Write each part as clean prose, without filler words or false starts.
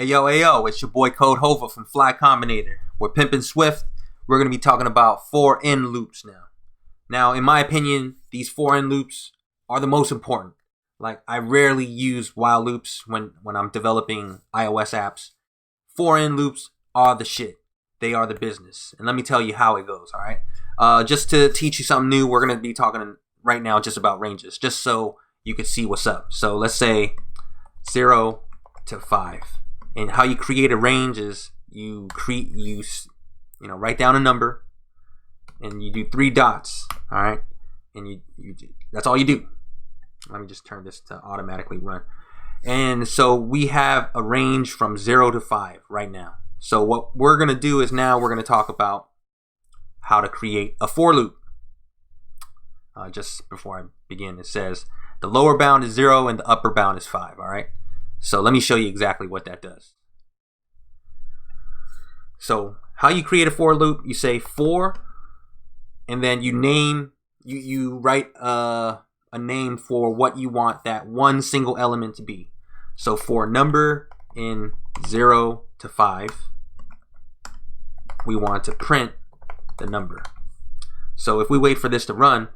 Hey yo, it's your boy Codehova from Combinator. We're pimping Swift. We're going to be talking about for-in loops now. Now, in my opinion, these for-in loops are the most important. Like, I rarely use while loops when I'm developing iOS apps. For-in loops are the shit. They are the business. And let me tell you how it goes, alright? Just to teach you something new, we're going to be talking right now just about ranges, just so you can see what's up. So let's say 0 to 5. And how you create a range is you write down a number and you do 3 dots, all right? And that's all you do. Let me just turn this to automatically run. And so we have a range from 0 to 5 right now. So what we're going to do is now we're going to talk about how to create a for loop. Just before I begin, it says the lower bound is 0 and the upper bound is 5, all right? So let me show you exactly what that does. So how you create a for loop, you say for, and then you write a name for what you want that one single element to be. So for number in 0 to 5, we want to print the number. So if we wait for this to run,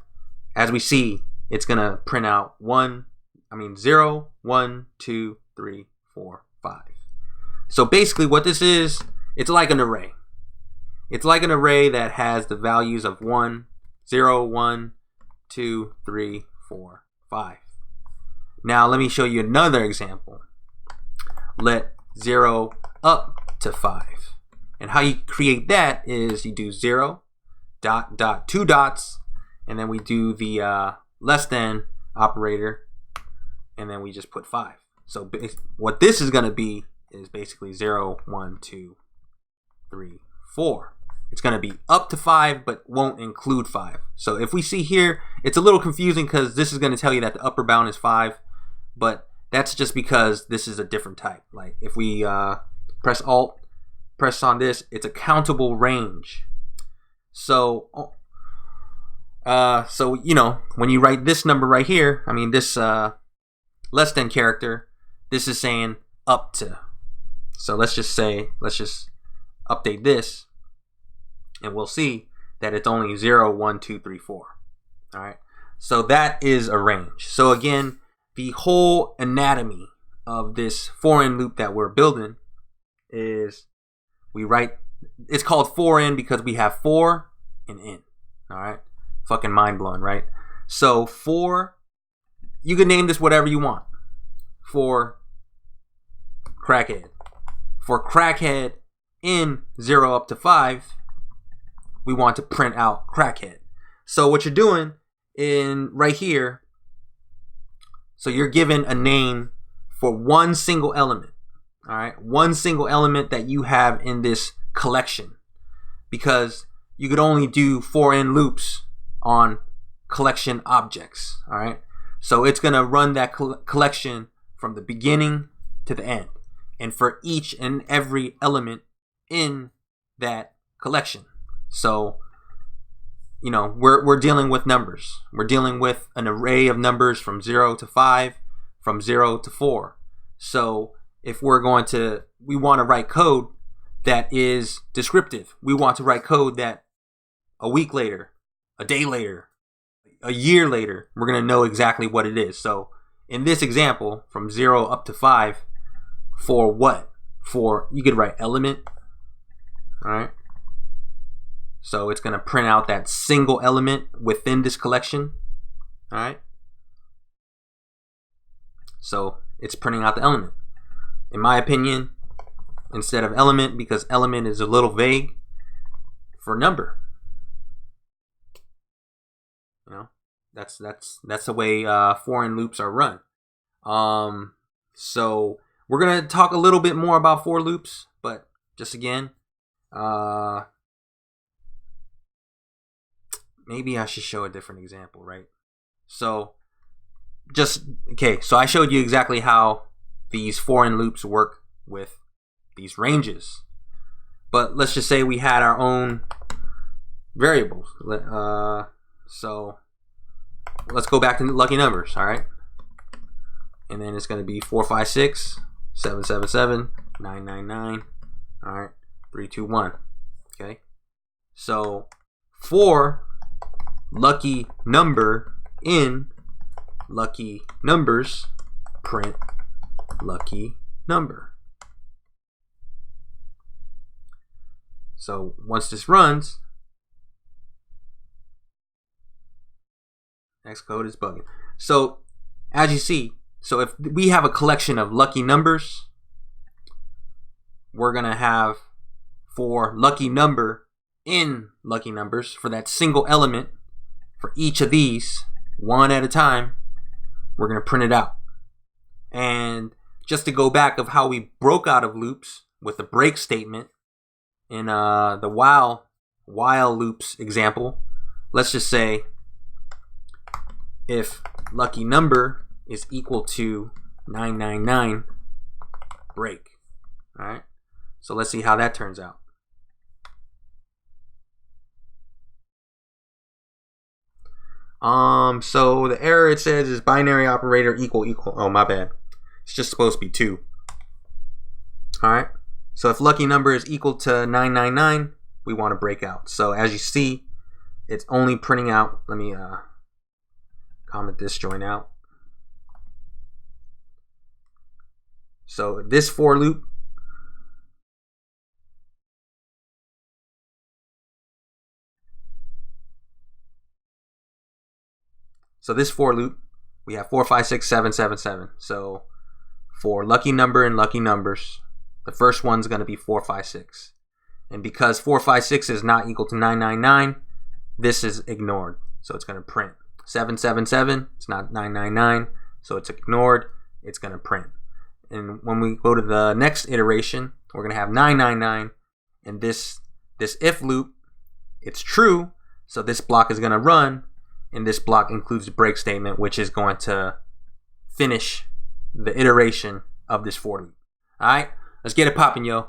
as we see, it's gonna print out 0, 1, 2, 3, 4, 5. So basically what this is, it's like an array. It's like an array that has the values of 1, 0, 1, 2, 3, 4, 5. Now let me show you another example. Let 0 up to 5. And how you create that is you do 0, dot, dot, 2 dots, and then we do the less than operator, and then we just put 5. So what this is going to be is basically 0, 1, 2, 3, 4. It's going to be up to 5, but won't include 5. So if we see here, it's a little confusing because this is going to tell you that the upper bound is 5, but that's just because this is a different type. Like if we press Alt, press on this, it's a countable range. So when you write this number right here, this less than character, this is saying up to. So let's just update this, and we'll see that it's only 0, 1, 2, 3, 4. All right. So that is a range. So again, the whole anatomy of this for-in loop that we're building is it's called for-in because we have for and in. All right. Fucking mind blowing, right? So for, you can name this whatever you want. For crackhead. For crackhead in 0 up to 5, we want to print out crackhead. So what you're doing right here, so you're given a name for one single element. All right, one single element that you have in this collection, because you could only do for-in loops on collection objects. All right, so it's gonna run that collection from the beginning to the end, and for each and every element in that collection. So we're dealing with numbers. We're dealing with an array of numbers from 0 to 5, from 0 to 4. So if we want to write code that is descriptive, we want to write code that a week later, a day later, a year later, we're going to know exactly what it is. So in this example, from 0 up to 5, for what? You could write element. All right. So it's going to print out that single element within this collection. All right. So it's printing out the element. In my opinion, instead of element, because element is a little vague, for number. That's the way for-in loops are run. So we're gonna talk a little bit more about for loops, but just again, maybe I should show a different example, right? So so I showed you exactly how these for-in loops work with these ranges, but let's just say we had our own variables. So let's go back to lucky numbers, all right? And then it's going to be 4, 5, 6, 7, 7, 7, 999. All right, 3, 2, 1. Okay, so for lucky number in lucky numbers, print lucky number. So once this runs, Xcode is bugging. So as you see, so if we have a collection of lucky numbers, we're gonna have for lucky number in lucky numbers, for that single element, for each of these, one at a time, we're gonna print it out. And just to go back of how we broke out of loops with the break statement in the while loops example, let's just say if lucky number is equal to 999, break. All right, so let's see how that turns out. So the error it says is binary operator equal. Oh, my bad. It's just supposed to be 2. All right. So if lucky number is equal to 999, we want to break out. So as you see, it's only printing out. Let me comment this join out. So this for loop, we have 4, 5, 6, 7, 7, 7. So for lucky number and lucky numbers, the first one's going to be 4, 5, 6. And because 4, 5, 6 is not equal to 999, this is ignored. So it's going to print 7, 7, 7. It's not 999, so it's ignored. It's going to print. And when we go to the next iteration, we're going to have 999. And this if loop, it's true. So this block is going to run. And this block includes the break statement, which is going to finish the iteration of this for loop. All right, let's get it popping, yo.